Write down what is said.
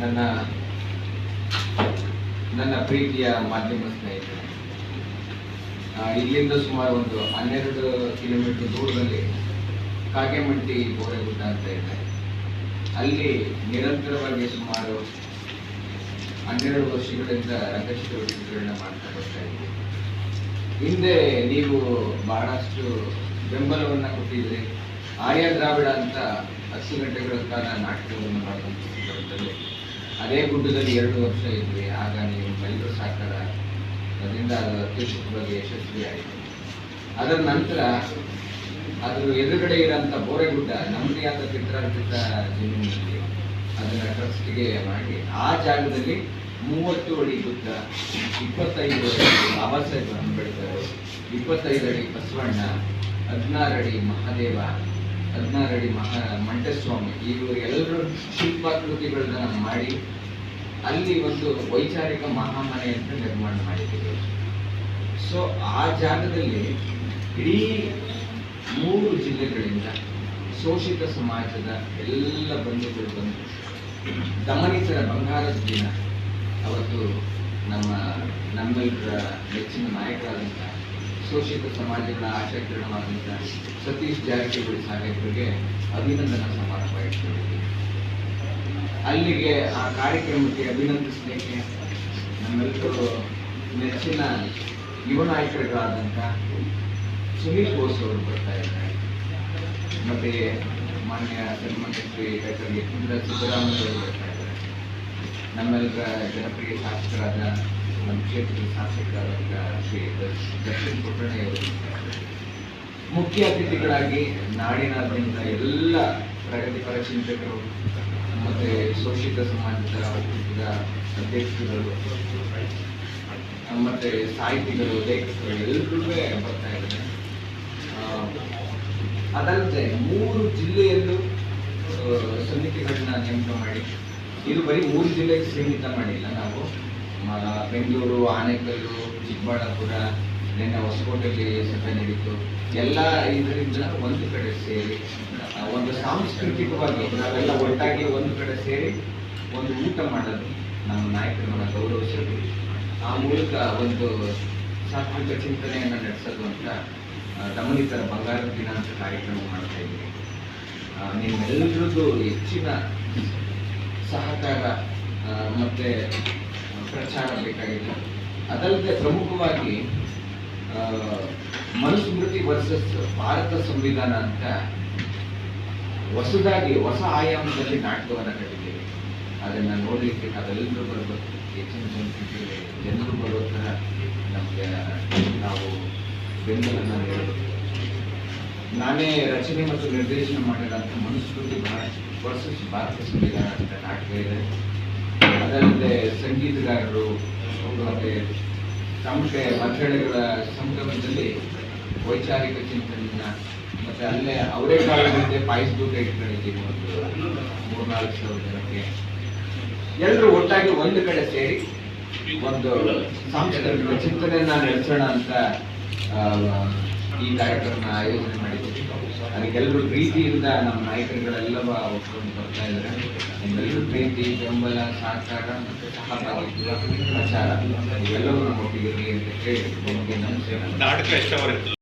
ನನ್ನ ನನ್ನ ಪ್ರೀತಿಯ ಮಾಧ್ಯಮ ಸ್ನೇಹಿತರೆ, ಇಲ್ಲಿಂದ ಸುಮಾರು ಒಂದು 12 ಕಿಲೋಮೀಟರ್ ದೂರದಲ್ಲಿ ಕಾಗೆಮಟ್ಟಿ ಬೋರೆಗುಡ್ಡ ಅಂತ ಇದೆ. ಅಲ್ಲಿ ನಿರಂತರವಾಗಿ ಸುಮಾರು 12 ವರ್ಷಗಳಿಂದ ರಂಗಚಟುವಟಿಕೆಗಳನ್ನ ಮಾಡ್ತಾ ಬರ್ತಾ ಇದ್ದೀವಿ. ಹಿಂದೆ ನೀವು ಬಹಳಷ್ಟು ಬೆಂಬಲವನ್ನು ಕೊಟ್ಟಿದ್ರಿ. ಆರ್ಯ ದ್ರಾವಿಡ ಅಂತ 10 ಗಂಟೆಗಳ ಕಾಲ ನಾಟಕಗಳನ್ನು ಮಾಡುವಂಥ ಸಂದರ್ಭದಲ್ಲಿ ಅದೇ ಗುಡ್ಡದಲ್ಲಿ 2 ವರ್ಷ ಇದ್ವಿ. ಆಗ ನೀವು ಎಲ್ಲರೂ ಸಹಕಾರ ಅದರಿಂದ ಅದು ಅತ್ಯುತ್ತಮವಾಗಿ ಯಶಸ್ವಿ ಆಯಿತು. ಅದರ ನಂತರ ಅದರ ಎದುರುಗಡೆ ಇರೋಂಥ ಬೋರೆಗುಡ್ಡ ನಮ್ಮದೇ ಆದ ಪಿತ್ರಾರ್ಪಿತ ಜಮೀನಿನಲ್ಲಿ ಅದನ್ನು ಟ್ರಸ್ಟ್ಗೆ ಮಾಡಿ ಆ ಜಾಗದಲ್ಲಿ 30 ಅಡಿ ಗುಡ್ಡ, 25 ಅಡಿ ಬಾಬಾ ಸಾಹೇಬ್ ಅಂಬೇಡ್ಕರ್, 25 ಅಡಿ ಬಸವಣ್ಣ, 16 ಅಡಿ ಮಹಾದೇವ, 16 ಅಡಿ ಮಂಟಸ್ವಾಮಿ, ಇವರು ಎಲ್ಲರೂ ಶಿಲ್ಪಾಕೃತಿಗಳನ್ನ ಮಾಡಿ ಅಲ್ಲಿ ಒಂದು ವೈಚಾರಿಕ ಮಹಾಮನೆ ಅಂತ ನಿರ್ಮಾಣ ಮಾಡಿದ್ದೀವಿ. ಸೊ ಆ ಜಾಗದಲ್ಲಿ ಇಡೀ 3 ಜಿಲ್ಲೆಗಳಿಂದ ಶೋಷಿತ ಸಮಾಜದ ಎಲ್ಲ ಬಂಧುಗಳು ಬಂದು ದಮನಿತರ ಬಂಗಾರದ ದಿನ ಅವತ್ತು ನಮ್ಮೆಲ್ಲರ ನೆಚ್ಚಿನ ನಾಯಕರಾದಂಥ ಶೋಷಿತ ಸಮಾಜಗಳ ಆಶಾಕಿರಣವಾದಂಥ ಸತೀಶ್ ಜಾರಕಿಹೊಳಿ ಸಾಹೇಬರಿಗೆ ಅಭಿನಂದನಾ ಸಮಾರಂಭ ಇಟ್ಕೊಂಡಿದ್ದೀವಿ. ಅಲ್ಲಿಗೆ ಆ ಕಾರ್ಯಕ್ರಮಕ್ಕೆ ಅಭಿನಂದಿಸಲಿಕ್ಕೆ ನಮ್ಮೆಲ್ಲರೂ ನೆಚ್ಚಿನ ಯುವ ನಾಯಕರುಗಳಾದಂಥ ಸುನೀಲ್ ಬೋಸ್ ಅವರು ಬರ್ತಾ ಇದ್ದಾರೆ. ಮತ್ತು ಮಾನ್ಯ ಸನ್ಮಾನ್ಯ ಶ್ರೀ ಡಾಕ್ಟರ್ ಯತೀಂದ್ರ ಸಿದ್ದರಾಮಯ್ಯ ಅವರು ಬರ್ತಾ ಇದ್ದಾರೆ. ನಮ್ಮೆಲ್ಲರ ಜನಪ್ರಿಯ ಶಾಸಕರಾದ ನಮ್ಮ ಕ್ಷೇತ್ರದ ಶಾಸಕರಾದಂಥ ಶ್ರೀ ದರ್ಶನ್ ಪುಟ್ಟಣ್ಣಯ್ಯವರು ಮುಖ್ಯ ಅತಿಥಿಗಳಾಗಿ ನಾಡಿನಾದ್ಯಂತ ಎಲ್ಲ ಪ್ರಗತಿಪರ ಚಿಂತಕರು ಮತ್ತು ಶೋಷಿತ ಸಮಾಜದ ಒಕ್ಕೂಟದ ಅಧ್ಯಕ್ಷರುಗಳು ಮತ್ತು ಸಾಹಿತಿಗಳು, ಲೇಖಕರು ಎಲ್ಲರೂ ಬರ್ತಾ ಇದ್ದಾರೆ. ಅದಲ್ಲದೆ 3 ಜಿಲ್ಲೆಯಲ್ಲೂ ಸಮಿತಿಗಳನ್ನ ನೇಮಕ ಮಾಡಿ, ಇದು ಬರೀ 3 ಜಿಲ್ಲೆಗೆ ಸೀಮಿತ ಮಾಡಿಲ್ಲ. ನಾವು ಬೆಂಗಳೂರು, ಆನೇಕಲ್ಲು, ಚಿಕ್ಕಬಳ್ಳಾಪುರ, ನಿನ್ನೆ ಹೊಸಕೋಟೆಯಲ್ಲಿ ಸಭೆ ನಡೀತು. ಎಲ್ಲ ಇದರಿಂದ ಒಂದು ಕಡೆ ಸೇರಿ ಒಂದು ಸಾಂಸ್ಕೃತಿಕವಾಗಿ ನಾವೆಲ್ಲ ಒಟ್ಟಾಗಿ ಒಂದು ಕಡೆ ಸೇರಿ ಒಂದು ಊಟ ಮಾಡೋದು, ನಮ್ಮ ನಾಯಕರನ್ನ ಗೌರವಿಸೋದು, ಆ ಮೂಲಕ ಒಂದು ಸಾತ್ವಿಕ ಚಿಂತನೆಯನ್ನು ನಡೆಸೋದು ಅಂತ ದಮನಿತರ ಬಂಗಾರದ ದಿನ ಅಂತ ಕಾರ್ಯಕ್ರಮ ಮಾಡ್ತಾ ಇದ್ದೀವಿ. ನಿಮ್ಮೆಲ್ಲರದ್ದು ಹೆಚ್ಚಿನ ಸಹಕಾರ ಮತ್ತು ಪ್ರಚಾರ ಬೇಕಾಗಿದೆ. ಅದಲ್ಲದೆ ಪ್ರಮುಖವಾಗಿ ಮನುಸ್ಮೃತಿ ವರ್ಸಸ್ ಭಾರತ ಸಂವಿಧಾನ ಅಂತ ಹೊಸದಾಗಿ ಹೊಸ ಆಯಾಮದಲ್ಲಿ ನಾಟಕವನ್ನು ಕಟ್ಟಿದ್ದೀವಿ. ಅದನ್ನು ನೋಡಲಿಕ್ಕೆ ನಾವೆಲ್ಲರೂ ಬರಬೇಕು. ಹೆಚ್ಚಿನ ಜನರು ಬರೋ ಥರ ನಮಗೆ ನಾವು ಬೆಂಬಲನ್ನು ನೀಡಬೇಕು. ನಾನೇ ರಚನೆ ಮತ್ತು ನಿರ್ದೇಶನ ಮಾಡಿರೋಂಥ ಮನುಸ್ಮೃತಿ ವರ್ಸಸ್ ಭಾರತ ಸಂವಿಧಾನ ಅಂತ ನಾಟಕ ಇದೆ. ಅದಲ್ಲದೆ ಸಂಗೀತಗಾರರು ಮತ್ತು ತಮಗೆ ಮಕ್ಕಳುಗಳ ಸಂಗಮದಲ್ಲಿ ವೈಚಾರಿಕ ಚಿಂತನೆಯನ್ನ ಮತ್ತು ಅಲ್ಲೇ ಅವರೇ ಕಾಲದಂತೆ ಪಾಯಿಸದೂಟ ಇಟ್ಕೊಂಡಿದ್ದೀವಿ. ಒಂದು 3-4 ಸಾವಿರ ಜನಕ್ಕೆ ಎಲ್ಲರೂ ಒಟ್ಟಾಗಿ ಒಂದು ಕಡೆ ಸೇರಿ ಒಂದು ಸಾಂಸ್ಕೃತಿಕ ಚಿಂತನೆಯನ್ನ ನಡೆಸೋಣ ಅಂತ ಈ ಕಾರ್ಯಕ್ರಮ ಆಯೋಜನೆ ಮಾಡಿದ್ದೀವಿ. ಅದಕ್ಕೆಲ್ಲರೂ ಪ್ರೀತಿಯಿಂದ ನಮ್ಮ ನಾಯಕರುಗಳೆಲ್ಲವ ಒಪ್ಪಿಕೊಂಡು ಬರ್ತಾ ಇದ್ದಾರೆ. ನಿಮ್ಮೆಲ್ಲರೂ ಪ್ರೀತಿ, ಬೆಂಬಲ, ಸಹಕಾರ ಮತ್ತು ಸಹಭಾಗಿತ್ವ, ಪ್ರಚಾರ ಇವೆಲ್ಲವೂ ನಮ್ಮ ಒಟ್ಟಿಗಿರಲಿ ಅಂತ ಹೇಳಿ ನಿಮಗೆ ನಮಸ್ಕಾರ.